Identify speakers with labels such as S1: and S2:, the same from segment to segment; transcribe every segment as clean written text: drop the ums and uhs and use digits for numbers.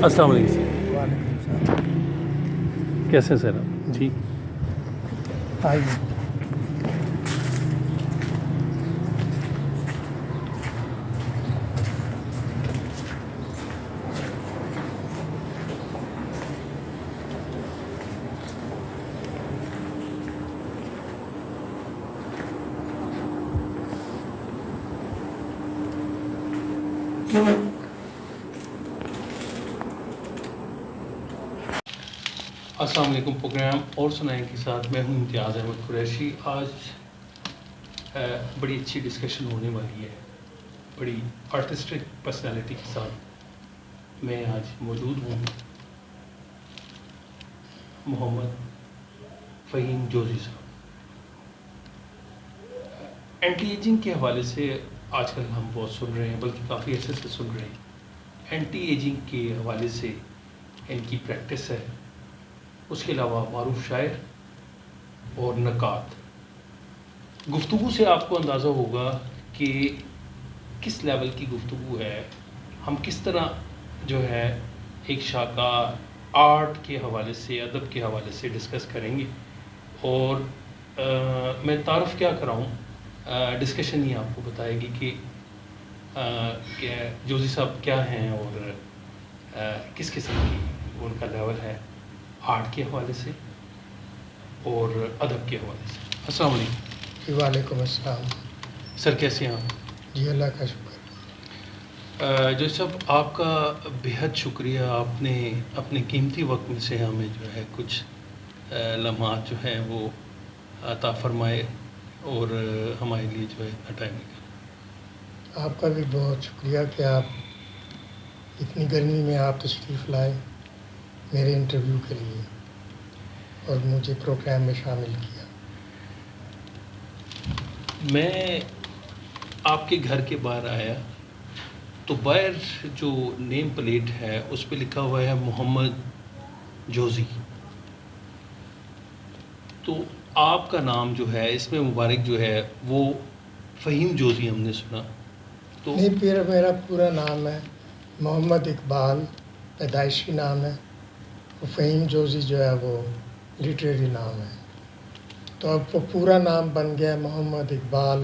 S1: السلام علیکم سر.
S2: وعلیکم السلام.
S1: کیسے ہیں سر آپ؟ ٹھیک.
S2: آئیے.
S1: السلام علیکم. پروگرام اور سنائیں کے ساتھ میں ہوں امتیاز احمد قریشی. آج بڑی اچھی ڈسکشن ہونے والی ہے. بڑی آرٹسٹک پرسنالٹی کے ساتھ میں آج موجود ہوں. محمد فہیم جوزی صاحب. اینٹی ایجنگ کے حوالے سے آج کل ہم بہت سن رہے ہیں، بلکہ کافی عرصے سے سن رہے ہیں. اینٹی ایجنگ کے حوالے سے ان کی پریکٹس ہے. اس کے علاوہ معروف شاعر اور نقاد. گفتگو سے آپ کو اندازہ ہوگا کہ کس لیول کی گفتگو ہے. ہم کس طرح جو ہے ایک شاہکار آرٹ کے حوالے سے، ادب کے حوالے سے ڈسکس کریں گے. اور میں تعارف کیا کراؤں، ڈسکشن ہی آپ کو بتائے گی کہ جوزی صاحب کیا ہیں اور کس قسم کی ان کا لیول ہے آرٹ کے حوالے سے اور ادب کے حوالے سے. السلام علیکم.
S2: جی وعلیکم السلام.
S1: سر کیسے ہیں آپ؟
S2: جی اللہ کا شکر.
S1: جو سب آپ کا بےحد شکریہ. آپ نے اپنے قیمتی وقت میں سے ہمیں جو ہے کچھ لمحات جو ہیں وہ عطا فرمائے اور ہمارے لیے جو ہے اتنا ٹائم نکالا.
S2: آپ کا بھی بہت شکریہ کہ آپ اتنی گرمی میں آپ تشریف لائے میرے انٹرویو کے لیے اور مجھے پروگرام میں شامل کیا.
S1: میں آپ کے گھر کے باہر آیا تو باہر جو نیم پلیٹ ہے اس پہ لکھا ہوا ہے محمد جوزی. تو آپ کا نام جو ہے اس میں مبارک جو ہے وہ فہیم جوزی ہم نے سنا. تو
S2: نہیں، میرا پورا نام ہے محمد اقبال، پیدائشی نام ہے. فہیم جوزی جو ہے وہ لٹریری نام ہے. تو اب وہ پورا نام بن گیا محمد اقبال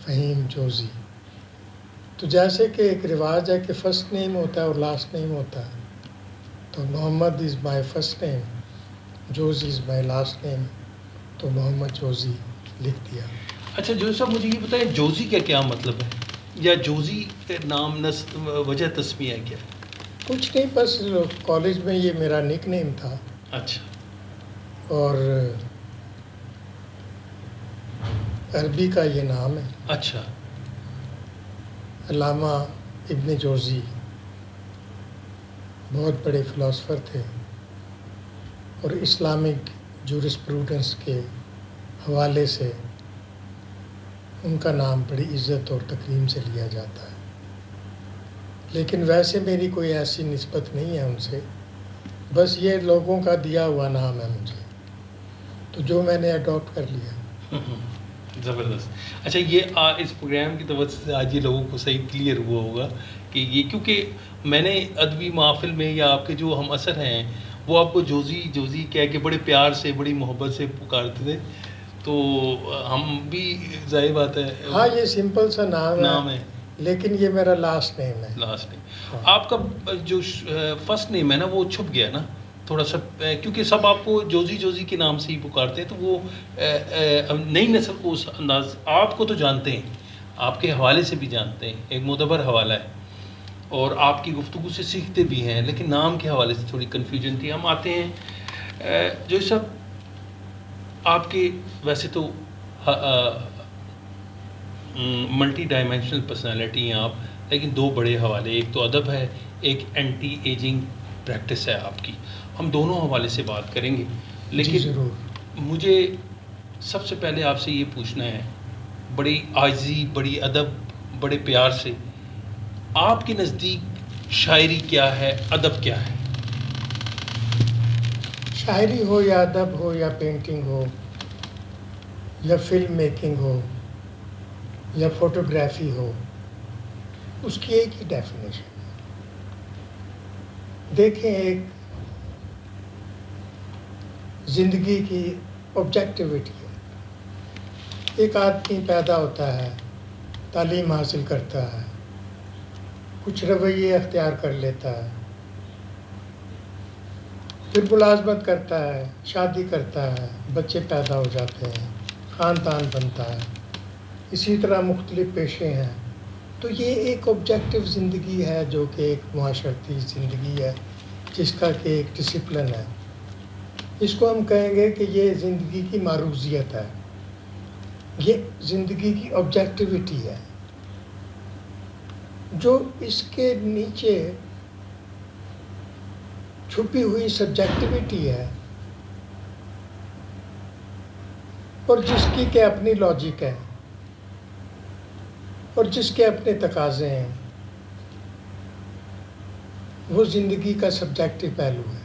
S2: فہیم جوزی. تو جیسے کہ ایک رواج ہے کہ فرسٹ نیم ہوتا ہے اور لاسٹ نیم ہوتا ہے، تو محمد از my first name, Josey is my last name, تو محمد جوزی لکھ دیا.
S1: اچھا جوزی صاحب مجھے یہ بتائیں جوزی کا کیا مطلب ہے، یا جوزی کے نام وجہ تسمیہ کیا ہے؟
S2: کچھ نہیں، بس کالج میں یہ میرا نک نیم تھا.
S1: اچھا.
S2: اور عربی کا یہ نام ہے.
S1: اچھا.
S2: علامہ ابن جوزی بہت بڑے فلاسفر تھے اور اسلامک جورسپروڈنس کے حوالے سے ان کا نام بڑی عزت اور تکریم سے لیا جاتا ہے. لیکن ویسے میری کوئی ایسی نسبت نہیں ہے ان سے، بس یہ لوگوں کا دیا ہوا نام ہے مجھے، تو جو میں نے اڈاپٹ کر لیا.
S1: زبردست. اچھا یہ اس پروگرام کی توجہ سے آج یہ لوگوں کو صحیح کلیئر ہوا ہوگا کہ یہ، کیونکہ میں نے ادبی محافل میں یا آپ کے جو ہم اثر ہیں وہ آپ کو جوزی جوزی کہہ کے بڑے پیار سے بڑی محبت سے پکارتے تھے، تو ہم بھی ظاہر بات ہے
S2: ہاں یہ سمپل سا
S1: نام ہے،
S2: لیکن یہ میرا لاسٹ نیم ہے.
S1: Last name. آپ کا جو فرسٹ نیم ہے نا وہ چھپ گیا نا تھوڑا سا، کیونکہ سب آپ کو جوزی جوزی کے نام سے ہی پکارتے ہیں، تو وہ نئی نسل کو اس انداز آپ کو تو جانتے ہیں، آپ کے حوالے سے بھی جانتے ہیں، ایک معتبر حوالہ ہے اور آپ کی گفتگو سے سیکھتے بھی ہیں، لیکن نام کے حوالے سے تھوڑی کنفیوژن تھی. ہم آتے ہیں جو سب آپ کے ویسے تو ملٹی ڈائمینشنل پرسنالٹی ہیں آپ، لیکن دو بڑے حوالے، ایک تو ادب ہے، ایک اینٹی ایجنگ پریکٹس ہے آپ کی. ہم دونوں حوالے سے بات کریں گے، لیکن
S2: ضرور.
S1: مجھے سب سے پہلے آپ سے یہ پوچھنا ہے بڑی عاجزی، بڑی ادب، بڑے پیار سے، آپ کے نزدیک شاعری کیا ہے، ادب کیا ہے؟
S2: شاعری ہو یا ادب ہو یا پینٹنگ ہو یا فلم میکنگ ہو یا فوٹوگرافی ہو، اس کی ایک ہی ڈیفینیشن ہے، دیکھیں ایک زندگی کی آبجیکٹیوٹی ہے. ایک آدمی پیدا ہوتا ہے، تعلیم حاصل کرتا ہے، کچھ رویے اختیار کر لیتا ہے، پھر ملازمت کرتا ہے، شادی کرتا ہے، بچے پیدا ہو جاتے ہیں، خاندان بنتا ہے، اسی طرح مختلف پیشے ہیں. تو یہ ایک آبجیکٹیو زندگی ہے جو کہ ایک معاشرتی زندگی ہے جس کا کہ ایک ڈسپلن ہے. اس کو ہم کہیں گے کہ یہ زندگی کی معروضیت ہے، یہ زندگی کی آبجیکٹیوٹی ہے. جو اس کے نیچے چھپی ہوئی سبجیکٹیوٹی ہے اور جس کی کہ اپنی لاجک ہے اور جس کے اپنے تقاضے ہیں، وہ زندگی کا سبجیکٹو پہلو ہے.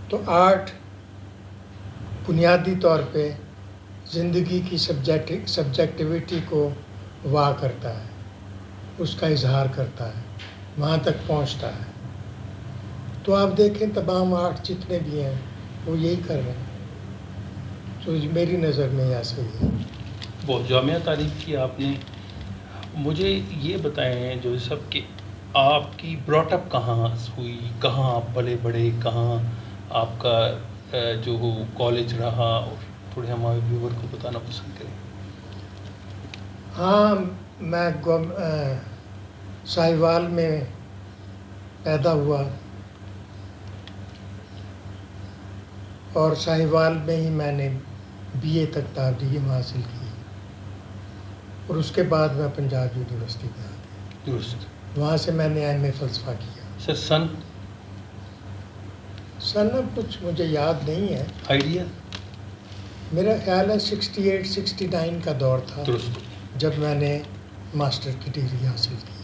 S2: تو آرٹ بنیادی طور پہ زندگی کی سبجیکٹیوٹی کو واہ کرتا ہے، اس کا اظہار کرتا ہے، وہاں تک پہنچتا ہے. تو آپ دیکھیں تمام آرٹ جتنے بھی ہیں وہ یہی کر رہے ہیں. تو میری نظر میں ایسا ہی ہے.
S1: بہت جامعہ تعریف کی آپ نے. مجھے یہ بتائیں جو سب کہ آپ کی براٹ اپ کہاں ہوئی، کہاں آپ پلے بڑھے، کہاں آپ کا جو کالج رہا، اور تھوڑے ہمارے ویور کو بتانا پسند کریں.
S2: ہاں، میں ساہیوال میں پیدا ہوا اور ساہیوال میں ہی میں نے BA تک تعلیم حاصل کی اور اس کے بعد میں پنجاب یونیورسٹی میں آ گیا.
S1: درست.
S2: وہاں سے میں نے MA فلسفہ کیا.
S1: سر
S2: سن اب کچھ مجھے یاد نہیں ہے.
S1: آئیڈیا.
S2: میرا خیال ہے 68-69 کا دور تھا
S1: درست.
S2: جب میں نے ماسٹر کی ڈگری حاصل کی.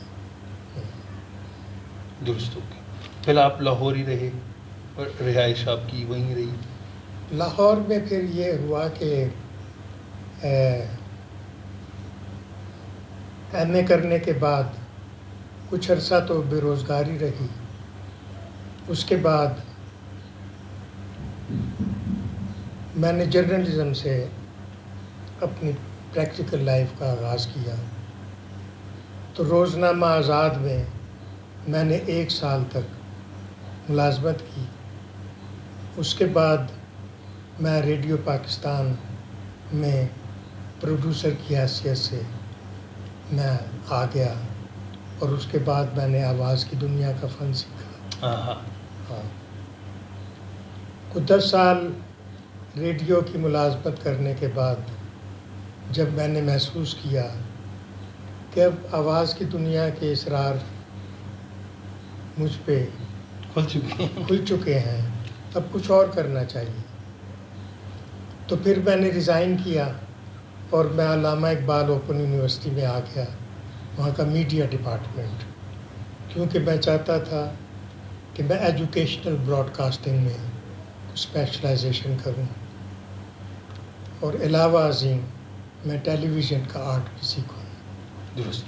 S1: درست. اوکے. پھر آپ لاہور ہی رہے اور رہائش آپ کی وہیں رہی.
S2: لاہور میں پھر یہ ہوا کہ MA کرنے کے بعد کچھ عرصہ تو بے روزگاری رہی. اس کے بعد میں نے جرنلزم سے اپنی پریکٹیکل لائف کا آغاز کیا. تو روزنامہ آزاد میں نے 1 سال تک ملازمت کی. اس کے بعد میں ریڈیو پاکستان میں پروڈیوسر کی حیثیت سے میں آ گیا اور اس کے بعد میں نے آواز کی دنیا کا فن سیکھا. ہاں، کچھ 10 سال ریڈیو کی ملازمت کرنے کے بعد جب میں نے محسوس کیا کہ اب آواز کی دنیا کے اسرار مجھ پہ کھل چکے ہیں، اب کچھ اور کرنا چاہیے. تو پھر میں نے ریزائن کیا اور میں علامہ اقبال اوپن یونیورسٹی میں آ گیا، وہاں کا میڈیا ڈپارٹمنٹ، کیونکہ میں چاہتا تھا کہ میں ایجوکیشنل براڈ کاسٹنگ میں اسپیشلائزیشن کروں اور علاوہ ازیں میں ٹیلی ویژن کا آرٹ بھی سیکھوں.
S1: درست.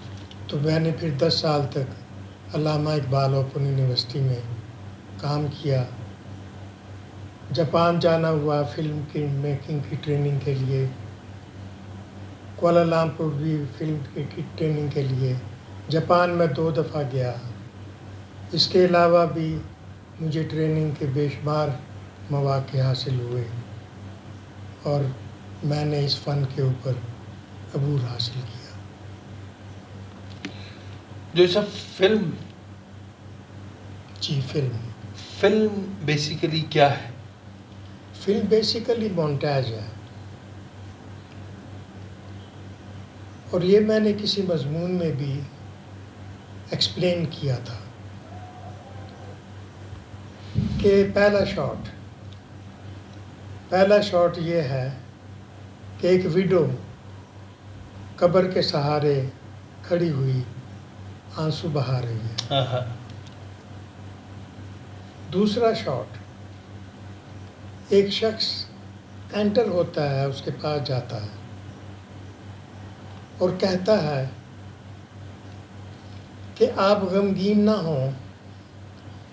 S2: تو میں نے پھر 10 سال تک علامہ اقبال اوپن یونیورسٹی میں کام کیا. جاپان جانا ہوا فلم کی میکنگ کی ٹریننگ کے لیے، کوالالمپور بھی فلم کی ٹریننگ کے لیے. جاپان میں 2 دفعہ گیا. اس کے علاوہ بھی مجھے ٹریننگ کے بے شمار مواقع حاصل ہوئے اور میں نے اس فن کے اوپر عبور حاصل کیا.
S1: جو سب فلم
S2: فلم
S1: بیسیکلی کیا ہے؟
S2: فلم بیسیکلی مونٹاج ہے. اور یہ میں نے کسی مضمون میں بھی ایکسپلین کیا تھا کہ پہلا شاٹ یہ ہے کہ ایک ویڈو قبر کے سہارے کھڑی ہوئی آنسو بہا رہی ہے. دوسرا شاٹ ایک شخص انٹر ہوتا ہے، اس کے پاس جاتا ہے اور کہتا ہے کہ آپ غمگین نہ ہوں،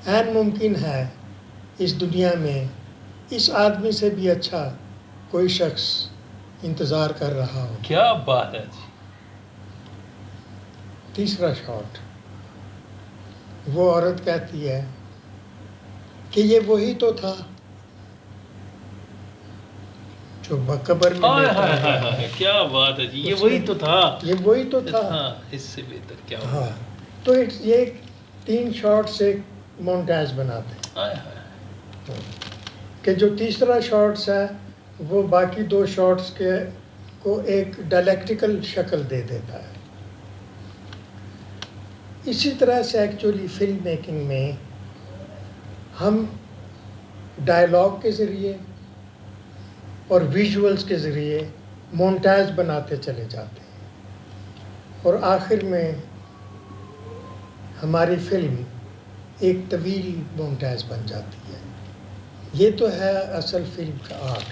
S2: عین ممکن ہے اس دنیا میں اس آدمی سے بھی اچھا کوئی شخص انتظار کر رہا ہو.
S1: کیا بات ہے جی.
S2: تیسرا شاٹ، وہ عورت کہتی ہے کہ یہ وہی تو تھا جو قبر میں
S1: ہائے
S2: لیٹا
S1: ہائے
S2: ہوا
S1: ہائے
S2: ہے.
S1: ہائے، کیا بات ہے جی. یہ
S2: اس
S1: وہی
S2: نے-
S1: تو تھا.
S2: یہ وہی تو تھا.
S1: ہاں، اس سے بہتر کیا ہو.
S2: ہاں، تو یہ 3 شاٹ سے مونٹاج بناتے ہیں
S1: ہائے ہائے.
S2: کہ جو تیسرا شاٹس ہے وہ باقی 2 شاٹس کے کو ایک ڈائلیکٹیکل شکل دے دیتا ہے. اسی طرح سے ایکچولی فلم میکنگ میں ہم ڈائلاگ کے ذریعے اور ویژولز کے ذریعے مونٹاج بناتے چلے جاتے ہیں اور آخر میں ہماری فلم ایک طویل مونٹاج بن جاتی ہے. یہ تو ہے اصل فلم کا آرٹ.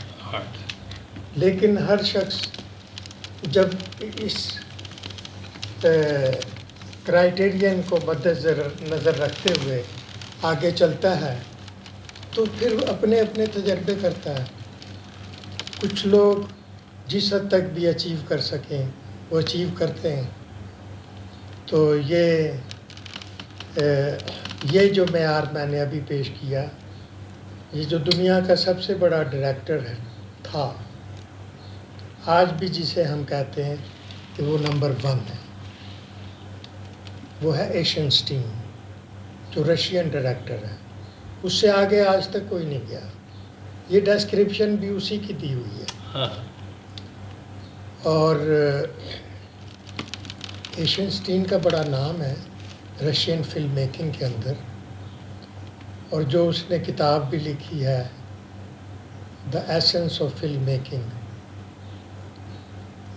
S2: لیکن ہر شخص جب اس کرائٹیرین کو مد نظر رکھتے ہوئے آگے چلتا ہے تو پھر اپنے اپنے تجربے کرتا ہے. کچھ لوگ جس حد تک بھی اچیو کر سکیں وہ اچیو کرتے ہیں. تو یہ جو معیار میں نے ابھی پیش کیا، یہ جو دنیا کا سب سے بڑا ڈائریکٹر تھا، آج بھی جسے ہم کہتے ہیں کہ وہ نمبر 1 ہے، وہ ہے ایشنسٹین، جو رشین ڈائریکٹر ہے. اس سے آگے آج تک کوئی نہیں گیا. یہ ڈسکرپشن بھی اسی کی دی ہوئی ہے.
S1: ہاں.
S2: اور ایشنسٹین کا بڑا نام ہے رشین فلم میکنگ کے اندر، اور جو اس نے کتاب بھی لکھی ہے the essence of film making,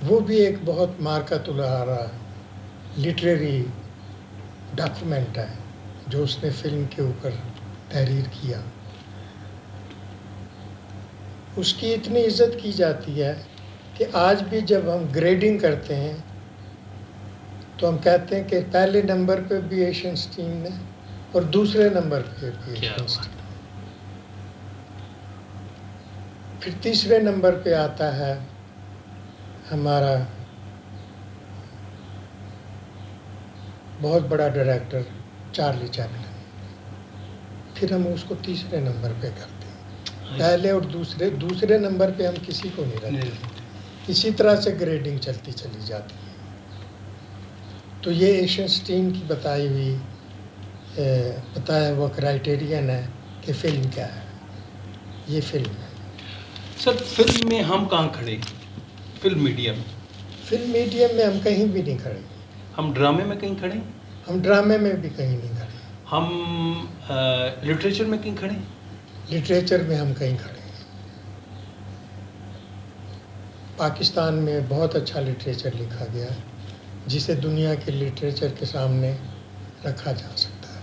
S2: وہ بھی ایک بہت مارکۃ العارہ لٹریری ڈاکومنٹ ہے جو اس نے فلم کے اوپر تحریر کیا. اس کی اتنی عزت کی جاتی ہے کہ آج بھی جب ہم گریڈنگ کرتے ہیں تو ہم کہتے ہیں کہ پہلے نمبر پہ بھی ایشنسٹین نے اور دوسرے نمبر پہ بھی ایشنسٹین. پھر تیسرے نمبر پہ آتا ہے ہمارا بہت بڑا ڈائریکٹر چارلی چیپلن. پھر ہم اس کو تیسرے نمبر پہ کرتے ہیں. پہلے اور دوسرے نمبر پہ ہم کسی کو نہیں رکھتے. اسی طرح سے گریڈنگ چلتی چلی جاتی ہے. تو یہ ایشنسٹین کی بتایا ہوا کرائٹیرین ہے کہ فلم کیا ہے. یہ فلم ہے.
S1: سر فلم میں ہم کہاں کھڑے؟ فلم میڈیم
S2: میں ہم کہیں بھی نہیں کھڑے.
S1: ہم ڈرامے میں کہیں کھڑے؟
S2: ہم ڈرامے میں بھی کہیں نہیں کھڑے.
S1: ہم لٹریچر میں کہیں کھڑے؟
S2: لٹریچر میں ہم کہیں کھڑے ہیں. پاکستان میں بہت اچھا لٹریچر لکھا گیا ہے جسے دنیا کے لٹریچر کے سامنے رکھا جا سکتا ہے.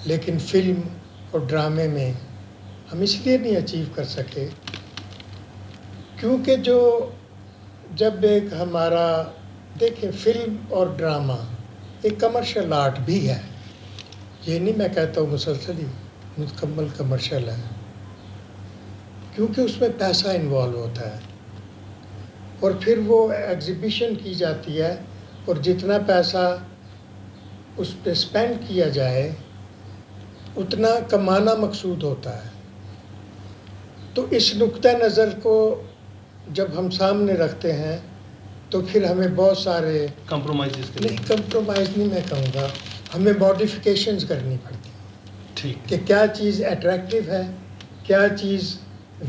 S2: لیکن فلم اور ڈرامے میں ہم اس لیے نہیں اچیو کر سکے کیونکہ جب ایک ہمارا دیکھیں فلم اور ڈرامہ ایک کمرشل آرٹ بھی ہے. یہ نہیں میں کہتا ہوں مسلسل ہی مکمل کمرشل ہے، کیونکہ اس میں پیسہ انوالو ہوتا ہے اور پھر وہ ایگزیبیشن کی جاتی ہے اور جتنا پیسہ اس پہ اسپینڈ کیا جائے اتنا کمانا مقصود ہوتا ہے. تو اس نقطہ نظر کو جب ہم سامنے رکھتے ہیں تو پھر ہمیں بہت سارے
S1: کمپرومائز
S2: نہیں میں کہوں گا، ہمیں ماڈیفیکیشنز کرنی پڑتی ہیں.
S1: ٹھیک.
S2: کہ کیا چیز اٹریکٹیو ہے، کیا چیز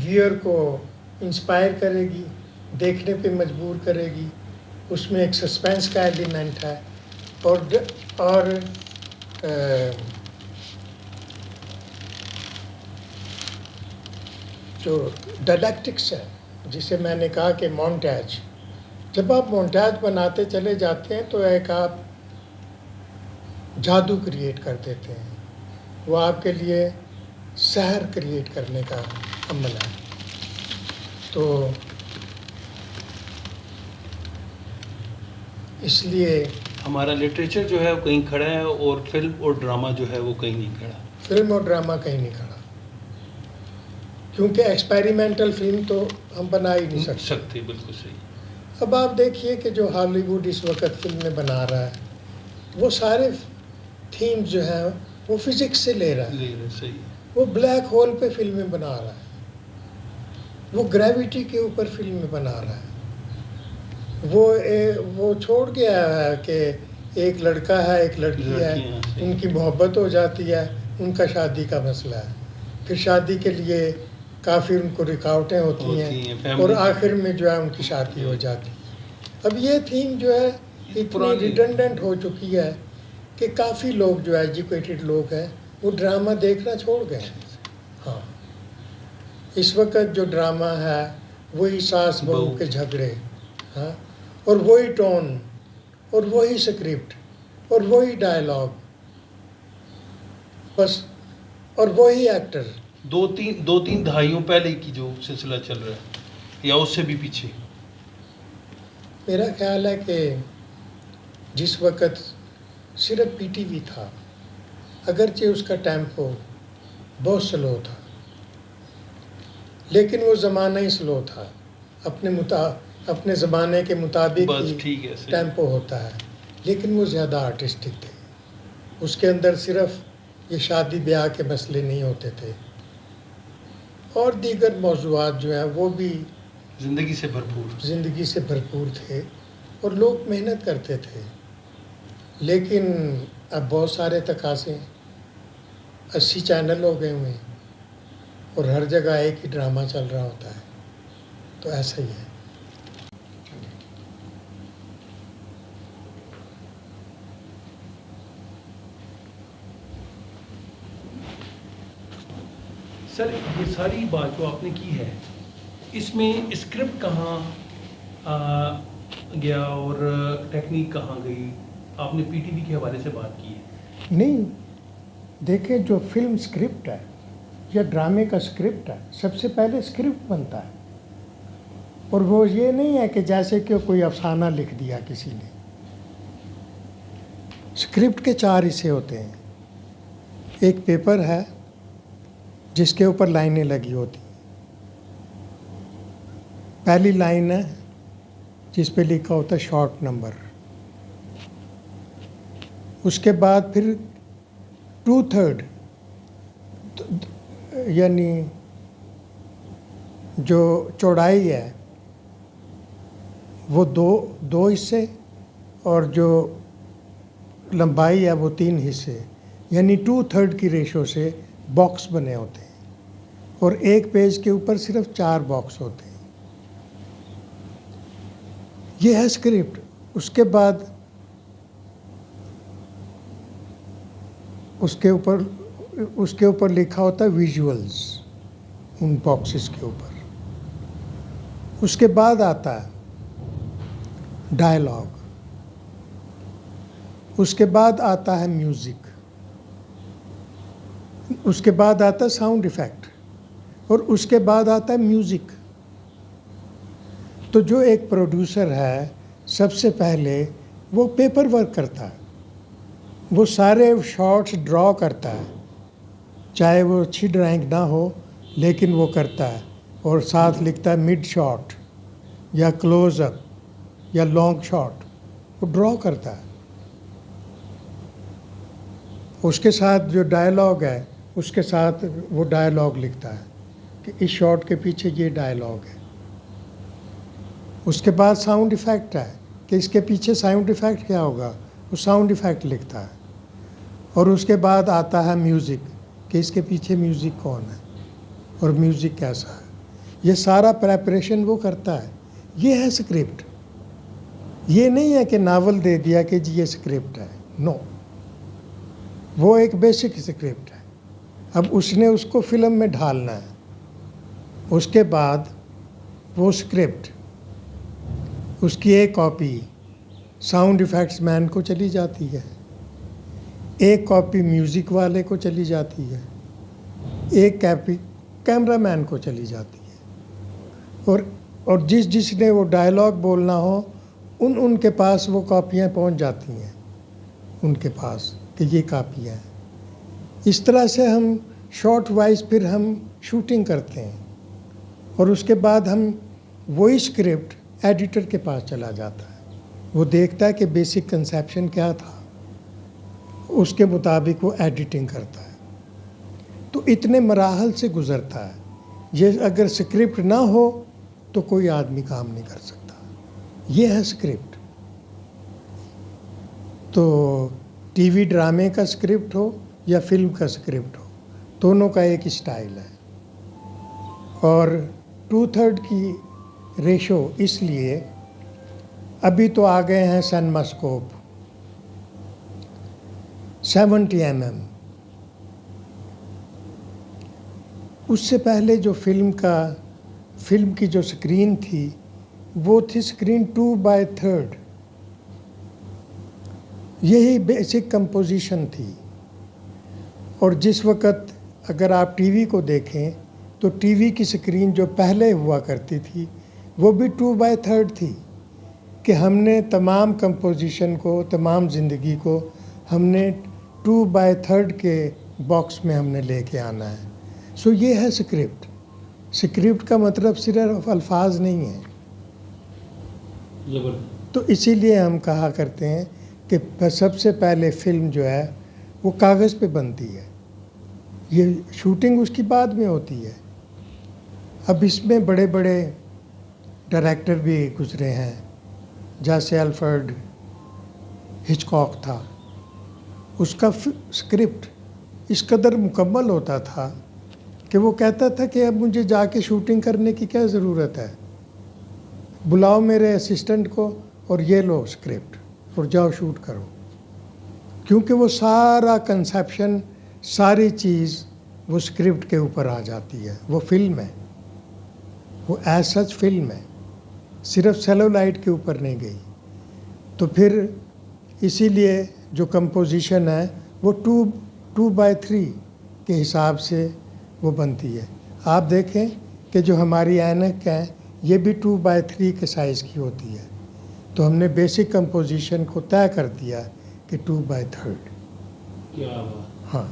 S2: ویئر کو انسپائر کرے گی، دیکھنے پہ مجبور کرے گی. اس میں ایک سسپینس کا ایلیمنٹ ہے اور جو ڈائلیکٹکس ہے جسے میں نے کہا کہ مونٹاج، جب آپ مونٹاج بناتے چلے جاتے ہیں تو ایک آپ جادو کریٹ کر دیتے ہیں. وہ آپ کے لیے سحر کریٹ کرنے کا عمل ہے. تو اس لیے
S1: ہمارا لٹریچر جو ہے وہ کہیں کھڑا ہے اور فلم اور ڈرامہ جو ہے وہ کہیں نہیں کھڑا.
S2: فلم اور ڈرامہ کہیں نہیں کھڑا، کیونکہ ایکسپیریمنٹل فلم تو ہم بنا ہی نہیں سکتے.
S1: بالکل صحیح.
S2: اب آپ دیکھیے کہ جو ہالی ووڈ اس وقت فلمیں بنا رہا ہے وہ سارے تھیمز جو ہیں وہ فزکس سے لے رہا ہے.
S1: صحیح.
S2: وہ بلیک ہول پہ فلمیں بنا رہا ہے، وہ گریوٹی کے اوپر فلمیں بنا رہا ہے. وہ چھوڑ گیا ہے کہ ایک لڑکا ہے ایک لڑکی ہے، ان کی محبت ہو جاتی ہے، ان کا شادی کا مسئلہ ہے، پھر شادی کے لیے کافی ان کو رکاوٹیں ہوتی ہیں اور آخر میں جو ہے ان کی شادی ہو جاتی ہے. اب یہ تھیم جو ہے اتنی ریڈنڈنٹ ہو چکی ہے کہ کافی لوگ جو ایجوکیٹڈ لوگ ہیں وہ ڈرامہ دیکھنا چھوڑ گئے ہیں. ہاں، اس وقت جو ڈرامہ ہے وہی ساس بہو کے جھگڑے، ہاں، اور وہی ٹون اور وہی اسکرپٹ اور وہی ڈائلاگ بس، اور وہی ایکٹر.
S1: دو تین دہائیوں پہلے کی جو سلسلہ چل رہا ہے یا اس سے بھی پیچھے.
S2: میرا خیال ہے کہ جس وقت صرف پی ٹی وی تھا، اگرچہ اس کا ٹیمپو بہت سلو تھا لیکن وہ زمانہ ہی سلو تھا. اپنے زمانے کے مطابق ہی ٹیمپو ہوتا ہے، لیکن وہ زیادہ آرٹسٹک تھے. اس کے اندر صرف یہ شادی بیاہ کے مسئلے نہیں ہوتے تھے، اور دیگر موضوعات جو ہیں وہ بھی
S1: زندگی سے
S2: بھرپور تھے اور لوگ محنت کرتے تھے. لیکن اب بہت سارے تقاضے، 80 چینل ہو گئے ہوئے ہیں اور ہر جگہ ایک ہی ڈرامہ چل رہا ہوتا ہے، تو ایسا ہی ہے.
S1: سر یہ ساری بات جو آپ نے کی ہے اس میں اسکرپٹ کہاں گیا اور ٹیکنیک کہاں گئی؟ آپ نے پی ٹی وی کے حوالے سے بات کی ہے.
S2: نہیں، دیکھیں جو فلم اسکرپٹ ہے یا ڈرامے کا اسکرپٹ ہے، سب سے پہلے اسکرپٹ بنتا ہے، اور وہ یہ نہیں ہے کہ جیسے کہ کوئی افسانہ لکھ دیا کسی نے. اسکرپٹ کے 4 حصے ہوتے ہیں. ایک پیپر ہے جس کے اوپر لائنیں لگی ہوتی ہیں. پہلی لائن ہے جس پہ لکھا ہوتا ہے شارٹ نمبر. اس کے بعد پھر 2/3 یعنی جو چوڑائی ہے وہ دو حصے، اور جو لمبائی ہے وہ 3 حصے، یعنی 2/3 کی ریشو سے باکس بنے ہوتے ہیں، اور ایک پیج کے اوپر صرف 4 باکس ہوتے ہیں. یہ ہے اسکرپٹ. اس کے اوپر لکھا ہوتا ہے ویژولز ان باکسز کے اوپر. اس کے بعد آتا ہے ڈائلاگ. اس کے بعد آتا ہے میوزک. اس کے بعد آتا ہے ساؤنڈ ایفیکٹ، اور اس کے بعد آتا ہے میوزک. تو جو ایک پروڈیوسر ہے سب سے پہلے وہ پیپر ورک کرتا ہے، وہ سارے شاٹس ڈرا کرتا ہے، چاہے وہ اچھی ڈرائنگ نہ ہو لیکن وہ کرتا ہے، اور ساتھ لکھتا ہے مڈ شاٹ یا کلوز اپ یا لانگ شاٹ، وہ ڈرا کرتا ہے. اس کے ساتھ جو ڈائلاگ ہے اس کے ساتھ وہ ڈائلاگ لکھتا ہے کہ اس شاٹ کے پیچھے یہ ڈائلاگ ہے. اس کے بعد ساؤنڈ ایفیکٹ ہے کہ اس کے پیچھے ساؤنڈ ایفیکٹ کیا ہوگا، وہ ساؤنڈ ایفیکٹ لکھتا ہے. اور اس کے بعد آتا ہے میوزک کہ اس کے پیچھے میوزک کون ہے اور میوزک کیسا ہے. یہ سارا پریپریشن وہ کرتا ہے. یہ ہے اسکرپٹ. یہ نہیں ہے کہ ناول دے دیا کہ جی یہ اسکرپٹ ہے، نو. وہ ایک بیسک اسکرپٹ ہے. اب اس نے اس کو فلم میں ڈھالنا ہے. اس کے بعد وہ اسکرپٹ، اس کی ایک کاپی ساؤنڈ ایفیکٹس مین کو چلی جاتی ہے، ایک کاپی میوزک والے کو چلی جاتی ہے، ایک کاپی کیمرہ مین کو چلی جاتی ہے، اور جس نے وہ ڈائلاگ بولنا ہو ان کے پاس وہ کاپیاں پہنچ جاتی ہیں ان کے پاس کہ یہ کاپیاں ہیں. اس طرح سے ہم شارٹ وائز پھر ہم شوٹنگ کرتے ہیں اور اس کے بعد ہم وہی اسکرپٹ ایڈیٹر کے پاس چلا جاتا ہے. وہ دیکھتا ہے کہ بیسک کنسیپشن کیا تھا, اس کے مطابق وہ ایڈیٹنگ کرتا ہے. تو اتنے مراحل سے گزرتا ہے. یہ اگر اسکرپٹ نہ ہو تو کوئی آدمی کام نہیں کر سکتا. یہ ہے اسکرپٹ. تو ٹی وی ڈرامے کا اسکرپٹ ہو یا فلم کا اسکرپٹ ہو, دونوں کا ایک اسٹائل ہے. اور 2/3 کی ریشو اس لیے ابھی تو آ گئے ہیں سینماسکوپ 70 mm. اس سے پہلے جو فلم کی جو سکرین تھی وہ تھی سکرین 2/3. یہی بیسک کمپوزیشن تھی. اور جس وقت اگر آپ ٹی وی کو دیکھیں تو ٹی وی کی سکرین جو پہلے ہوا کرتی تھی وہ بھی 2/3 تھی کہ ہم نے تمام کمپوزیشن کو, تمام زندگی کو ہم نے 2/3 کے باکس میں ہم نے لے کے آنا ہے. سو یہ ہے اسکرپٹ. اسکرپٹ کا مطلب صرف الفاظ نہیں ہے. تو اسی لیے ہم کہا کرتے ہیں کہ سب سے پہلے فلم جو ہے وہ کاغذ پہ بنتی ہے, یہ شوٹنگ اس کی بعد میں ہوتی ہے. اب اس میں بڑے بڑے ڈائریکٹر بھی گزرے ہیں, جیسے الفریڈ ہچکاک تھا. اس کا اسکرپٹ اس قدر مکمل ہوتا تھا کہ وہ کہتا تھا کہ اب مجھے جا کے شوٹنگ کرنے کی کیا ضرورت ہے, بلاؤ میرے اسسٹنٹ کو اور یہ لو اسکرپٹ اور جاؤ شوٹ کرو. کیونکہ وہ سارا کنسیپشن, ساری چیز وہ اسکرپٹ کے اوپر آ جاتی ہے. وہ فلم ہے, وہ ایز سچ فلم ہے, صرف سیلولائٹ کے اوپر نہیں گئی. تو پھر اسی لیے جو کمپوزیشن ہے وہ 2/3 کے حساب سے وہ بنتی ہے. آپ دیکھیں کہ جو ہماری اینک ہے یہ بھی 2/3 کے سائز کی ہوتی ہے. تو ہم نے بیسک کمپوزیشن کو طے کر دیا کہ 2/3. ہاں,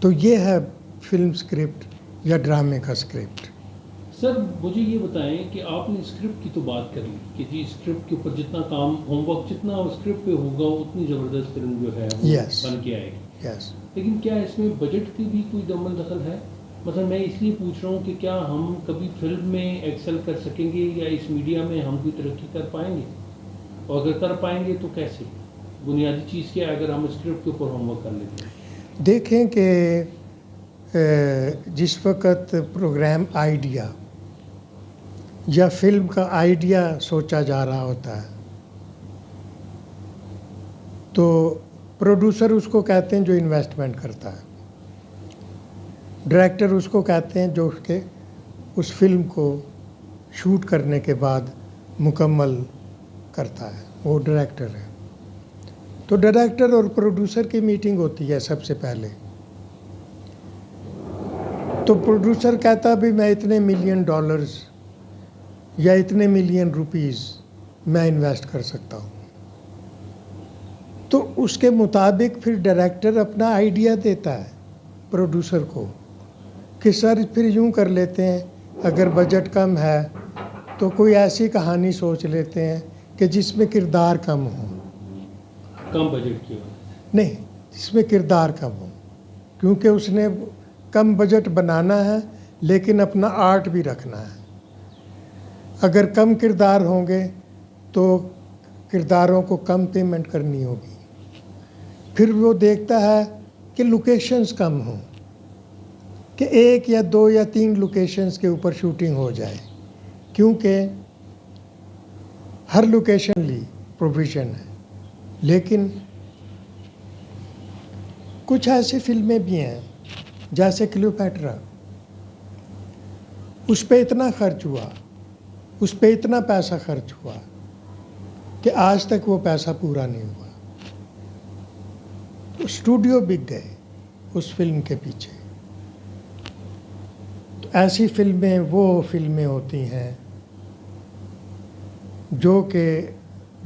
S2: تو یہ ہے فلم اسکرپٹ یا ڈرامے کا اسکرپٹ.
S1: سر مجھے یہ بتائیں کہ آپ نے اسکرپٹ کی تو بات کر لی کہ جی اسکرپٹ کے اوپر جتنا کام ہوم ورک جتنا اسکرپٹ پہ ہوگا اتنی زبردست فلم جو ہے وہ بن کے آئے گی. لیکن کیا اس میں بجٹ کی بھی کوئی دخل دخل ہے؟ مثلا میں اس لیے پوچھ رہا ہوں کہ کیا ہم کبھی فلم میں ایکسل کر سکیں گے یا اس میڈیا میں ہم کوئی ترقی کر پائیں گے, اور اگر کر پائیں گے تو کیسے؟ بنیادی چیز کیا ہے اگر ہم اسکرپٹ کے اوپر ہوم ورک کر لیتے ہیں؟
S2: دیکھیں کہ جس وقت پروگرام آئیڈیا یا فلم کا آئیڈیا سوچا جا رہا ہوتا ہے تو پروڈیوسر اس کو کہتے ہیں جو انویسٹمنٹ کرتا ہے, ڈائریکٹر اس کو کہتے ہیں جو کہ اس فلم کو شوٹ کرنے کے بعد مکمل کرتا ہے, وہ ڈائریکٹر ہے. تو ڈائریکٹر اور پروڈیوسر کی میٹنگ ہوتی ہے سب سے پہلے. تو پروڈیوسر کہتا بھی میں اتنے $1 ملین یا اتنے $1 ملین میں انویسٹ کر سکتا ہوں. تو اس کے مطابق پھر ڈائریکٹر اپنا آئیڈیا دیتا ہے پروڈیوسر کو کہ سر پھر یوں کر لیتے ہیں, اگر بجٹ کم ہے تو کوئی ایسی کہانی سوچ لیتے ہیں کہ جس میں کردار کم ہوں.
S1: کم بجٹ کی بات
S2: نہیں, جس میں کردار کم ہو, کیونکہ اس نے کم بجٹ بنانا ہے لیکن اپنا آرٹ بھی رکھنا ہے. اگر کم کردار ہوں گے تو کرداروں کو کم پیمنٹ کرنی ہوگی. پھر وہ دیکھتا ہے کہ لوکیشنز کم ہوں, کہ 1 یا 2 یا 3 لوکیشنز کے اوپر شوٹنگ ہو جائے, کیونکہ ہر لوکیشن لی پروویژن ہے. لیکن کچھ ایسی فلمیں بھی ہیں جیسے کلیوپیٹرا, اس پہ اتنا خرچ ہوا, اس پہ اتنا پیسہ خرچ ہوا کہ آج تک وہ پیسہ پورا نہیں ہوا. اسٹوڈیو بک گئے اس فلم کے پیچھے. تو ایسی فلمیں وہ فلمیں ہوتی ہیں جو کہ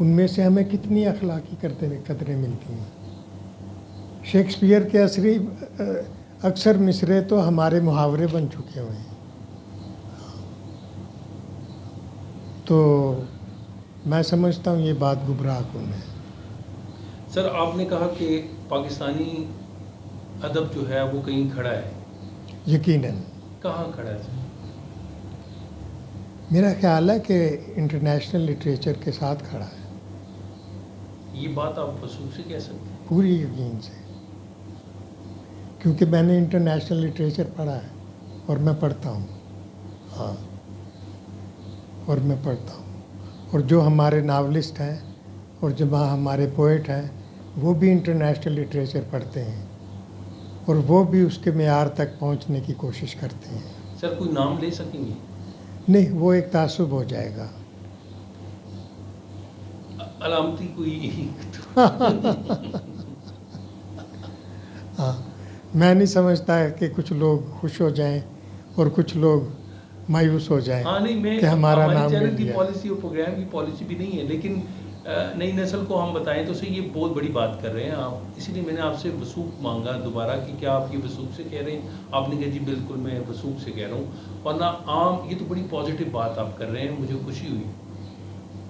S2: ان میں سے ہمیں کتنی اخلاقی قدریں ملتی ہیں. شیکسپیئر کے اکثر مصرے تو ہمارے محاورے بن چکے ہوئے ہیں. تو میں سمجھتا ہوں یہ بات گمراہ کن ہے.
S1: سر آپ نے کہا کہ پاکستانی ادب جو ہے وہ کہیں کھڑا ہے.
S2: یقیناً.
S1: کہاں کھڑا ہے سر؟
S2: میرا خیال ہے کہ انٹرنیشنل لٹریچر کے ساتھ کھڑا ہے.
S1: یہ بات آپ وثوق سے کہہ سکتے ہیں؟
S2: پوری یقین سے، کیونکہ میں نے انٹرنیشنل لٹریچر پڑھا ہے اور میں پڑھتا ہوں. ہاں، اور میں پڑھتا ہوں. اور جو ہمارے ناولسٹ ہیں اور جو ہمارے پوئٹ ہیں وہ بھی انٹرنیشنل لٹریچر پڑھتے ہیں اور وہ بھی اس کے معیار تک پہنچنے کی کوشش کرتے ہیں.
S1: سر کوئی نام لے سکیں گے؟
S2: نہیں، وہ ایک تعصب ہو جائے گا.
S1: علامتی کوئی
S2: ہاں، میں نہیں سمجھتا کہ کچھ لوگ خوش ہو جائیں اور کچھ لوگ مایوس ہو جائیں.
S1: ہاں نہیں، میں
S2: کہ ہمارا
S1: ہماری
S2: نام
S1: چینل
S2: مل
S1: کی
S2: گیا.
S1: پالیسی اور پروگرام کی پالیسی بھی نہیں ہے، لیکن نئی نسل کو ہم بتائیں تو اسے یہ بہت بڑی بات کر رہے ہیں آپ. اسی لیے میں نے آپ سے وثوق مانگا دوبارہ کہ کیا آپ یہ وثوق سے کہہ رہے ہیں؟ آپ نے کہا جی بالکل میں وثوق سے کہہ رہا ہوں. ورنہ عام یہ تو بڑی پازیٹیو بات آپ کر رہے ہیں، مجھے خوشی ہوئی.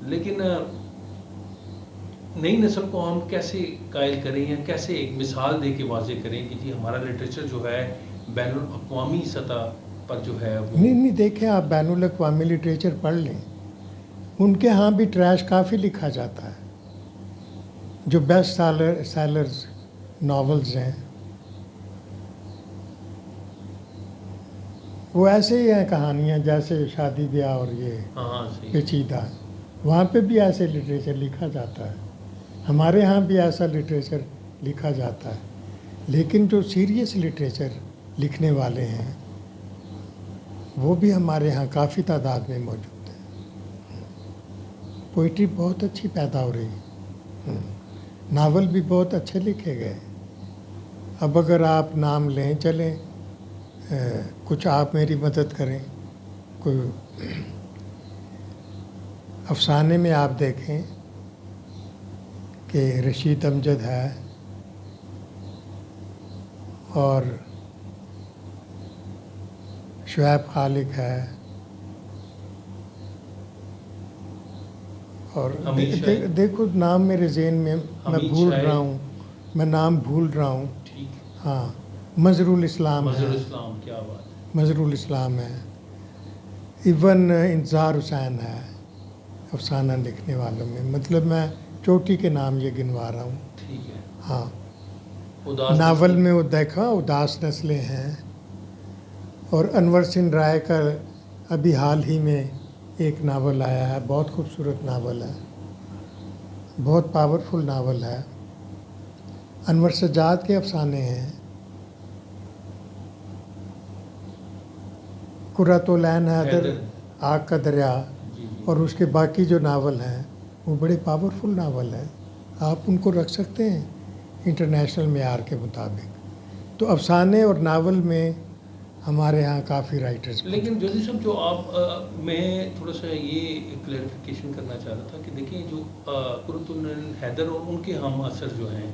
S1: لیکن نئی نسل کو ہم کیسے قائل کریں یا کیسے ایک مثال دے کے واضح کریں کہ جی ہمارا لٹریچر جو ہے بین الاقوامی سطح پر جو ہے وہ
S2: نہیں دیکھیں، آپ بین الاقوامی لٹریچر پڑھ لیں، ان کے ہاں بھی ٹریش کافی لکھا جاتا ہے. جو بیسٹ سیلرز ناولز ہیں وہ ایسے ہی ہیں کہانیاں جیسے شادی بیاہ اور یہ
S1: ہاں صحیح.
S2: پیچیدہ. وہاں پہ بھی ایسے لٹریچر لکھا جاتا ہے، ہمارے ہاں بھی ایسا لٹریچر لکھا جاتا ہے. لیکن جو سیریس لٹریچر لکھنے والے ہیں وہ بھی ہمارے ہاں کافی تعداد میں موجود ہیں. پوئٹری بہت اچھی پیدا ہو رہی ہے، ناول بھی بہت اچھے لکھے گئے. اب اگر آپ نام لیں چلیں، کچھ آپ میری مدد کریں. کوئی افسانے میں آپ دیکھیں کہ رشید امجد ہے اور شعیب خالق ہے اور دیکھو نام میرے ذہن میں میں بھول رہا ہوں، میں نام بھول رہا ہوں. ہاں، مظہر الاسلام ہے.
S1: مظہر الاسلام، کیا بات ہے.
S2: مظہر الاسلام ہے. ایون انتظار حسین ہے افسانہ لکھنے والوں میں. مطلب میں چوٹی کے نام یہ گنوا رہا ہوں.
S1: ٹھیک ہے.
S2: ہاں،
S1: اداس
S2: ناول میں وہ دیکھا اداس نسلیں ہیں، اور انور سندھ رائے کا ابھی حال ہی میں ایک ناول آیا ہے، بہت خوبصورت ناول ہے، بہت پاورفل ناول ہے. انور سجاد کے افسانے ہیں. قرۃ العین حیدر، آگ کا دریا، اور اس کے باقی جو ناول ہیں وہ بڑے پاورفل ناول ہیں. آپ ان کو رکھ سکتے ہیں انٹرنیشنل معیار کے مطابق. تو افسانے اور ناول میں ہمارے ہاں کافی رائٹرز.
S1: لیکن جوزی صاحب جو آپ میں تھوڑا سا یہ کلیریفیکیشن کرنا چاہ رہا تھا کہ دیکھیں جو قرۃ العین حیدر اور ان کے ہم اثر جو ہیں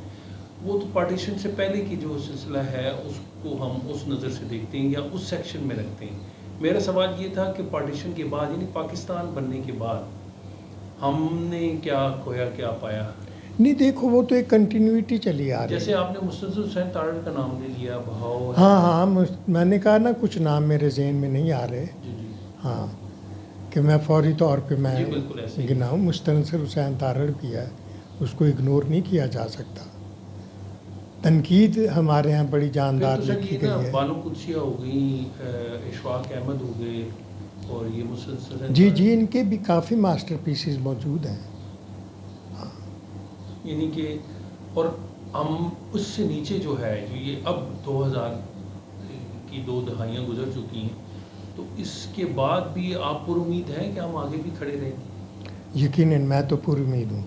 S1: وہ تو پارٹیشن سے پہلے کی جو سلسلہ ہے اس کو ہم اس نظر سے دیکھتے ہیں یا اس سیکشن میں رکھتے ہیں. میرا سوال یہ تھا کہ پارٹیشن کے بعد یعنی پاکستان بننے کے بعد ہم نے کیا کھویا کیا پایا؟
S2: نہیں دیکھو، وہ تو ایک کنٹینیوٹی چلی آ رہی ہے.
S1: جیسے آپ نے مستنصر حسین تارڑ کا نام لے لیا، بہاؤ.
S2: ہاں میں نے کہا نا کچھ نام میرے ذہن میں نہیں آ رہے.
S1: جی جی.
S2: ہاں، کہ میں فوری طور پہ میں
S1: جی بالکل ایسے
S2: گناؤں. مستنصر حسین تارڑ بھی ہے، اس کو اگنور نہیں کیا جا سکتا. تنقید ہمارے ہاں بڑی جاندار لکھی گئی ہے.
S1: بانو قدسیہ ہو گئی، اشفاق احمد ہو گئے، اور یہ مسلسل
S2: جی ان کے بھی کافی ماسٹر پیسز موجود ہیں.
S1: یعنی کہ اور ہم اس سے نیچے جو ہے جو یہ اب 2000 کی 2 دہائیاں گزر چکی ہیں، تو اس کے بعد بھی آپ پر امید ہے کہ ہم آگے بھی کھڑے رہیں گے؟
S2: یقیناً میں تو پر امید ہوں،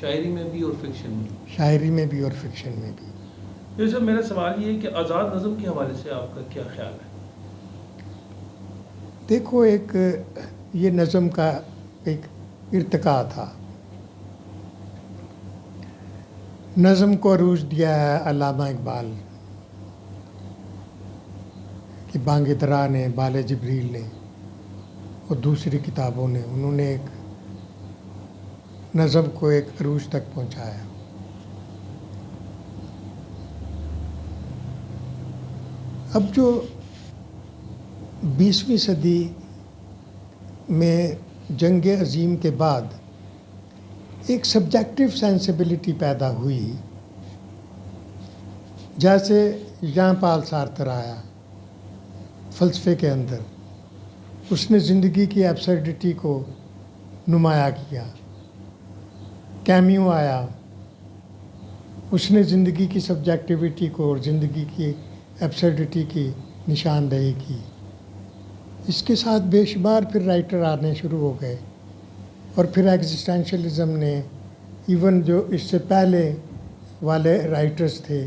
S1: شاعری میں بھی اور فکشن میں.
S2: شاعری میں بھی اور فکشن میں بھی.
S1: جیسے میرا سوال یہ ہے کہ آزاد نظم کے حوالے سے آپ کا کیا خیال ہے؟
S2: دیکھو، ایک یہ نظم کا ایک ارتقاء تھا. نظم کو عروج دیا ہے علامہ اقبال کہ بانگ درا نے، بال جبریل نے اور دوسری کتابوں نے، انہوں نے ایک نظم کو ایک عروج تک پہنچایا۔ اب جو 20ویں صدی میں جنگ عظیم کے بعد ایک سبجیکٹو سینسیبلٹی پیدا ہوئی، جیسے ژان پال سارتر آیا فلسفے کے اندر، اس نے زندگی کی ایبسرڈٹی کو نمایاں کیا۔ کیمیو آیا، اس نے زندگی کی سبجیکٹیوٹی کو اور زندگی کی ایبسرڈٹی کی نشاندہی کی۔ اس کے ساتھ بے شمار پھر رائٹر آنے شروع ہو گئے، اور پھر ایگزسٹینشلزم نے ایون جو اس سے پہلے والے رائٹرز تھے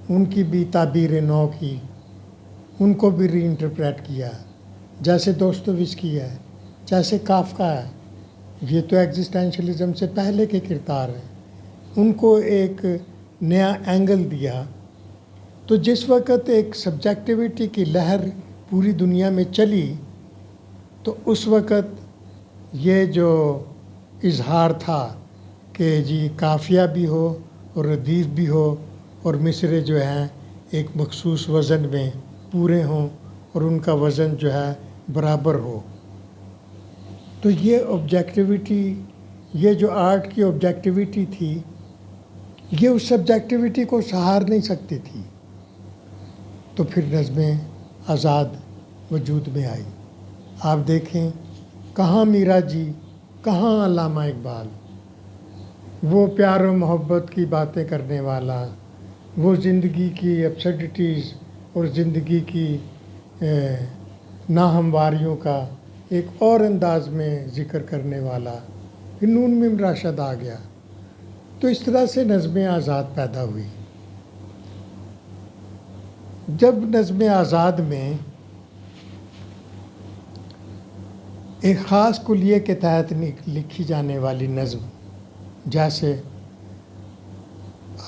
S2: ان کی بھی تعبیر نو کی، ان کو بھی ری انٹرپریٹ کیا، جیسے دوستویسکی ہے، جیسے کافکا ہے، یہ تو ایگزسٹینشلزم سے پہلے کے کردار ہیں، ان کو ایک نیا اینگل دیا۔ تو جس وقت ایک سبجیکٹیوٹی کی لہر پوری دنیا میں چلی تو اس وقت یہ جو اظہار تھا کہ جی قافیہ بھی ہو اور ردیف بھی ہو اور مصرے جو ہیں ایک مخصوص وزن میں پورے ہوں اور ان کا وزن جو ہے برابر ہو، تو یہ آبجیکٹیوٹی، یہ جو آرٹ کی آبجیکٹیوٹی تھی، یہ اس سبجیکٹیوٹی کو سہار نہیں سکتی تھی۔ تو پھر نظمیں آزاد وجود میں آئی۔ آپ دیکھیں کہاں میرا جی، کہاں علامہ اقبال، وہ پیار و محبت کی باتیں کرنے والا، وہ زندگی کی ایبسرڈیٹیز اور زندگی کی ناہمواریوں کا ایک اور انداز میں ذکر کرنے والا، پھر نون میم راشد آ گیا۔ تو اس طرح سے نظمیں آزاد پیدا ہوئی۔ جب نظم آزاد میں ایک خاص کلیے کے تحت لکھی جانے والی نظم، جیسے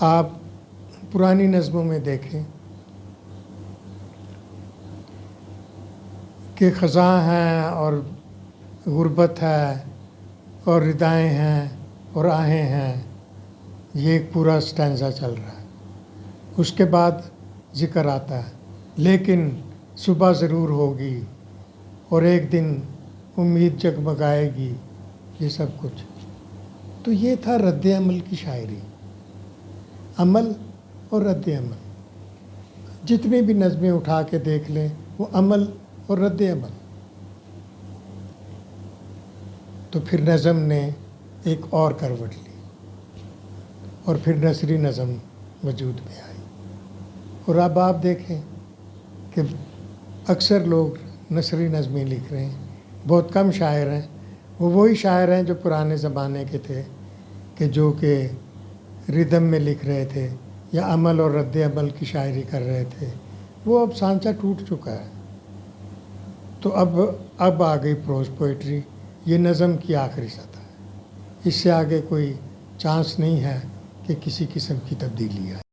S2: آپ پرانی نظموں میں دیکھیں کہ خزاں ہیں اور غربت ہے اور ردائیں ہیں اور آہیں ہیں، یہ ایک پورا سٹینزا چل رہا ہے۔ اس کے بعد ذکر آتا ہے لیکن صبح ضرور ہوگی اور ایک دن امید جگمگائے گی، یہ سب کچھ۔ تو یہ تھا رد عمل کی شاعری، عمل اور رد عمل۔ جتنی بھی نظمیں اٹھا کے دیکھ لیں وہ عمل اور رد عمل۔ تو پھر نظم نے ایک اور کروٹ لی اور پھر نثری نظم وجود میں آئی۔ اور اب آپ دیکھیں کہ اکثر لوگ نثری نظمیں لکھ رہے ہیں، بہت کم شاعر ہیں، وہ وہی شاعر ہیں جو پرانے زمانے کے تھے کہ جو کہ ردم میں لکھ رہے تھے یا عمل اور رد عمل کی شاعری کر رہے تھے۔ وہ اب سانچہ ٹوٹ چکا ہے۔ تو اب آ گئی پروز پوئٹری، یہ نظم کی آخری سطح ہے۔ اس سے آگے کوئی چانس نہیں ہے کہ کسی قسم کی تبدیلی آئے۔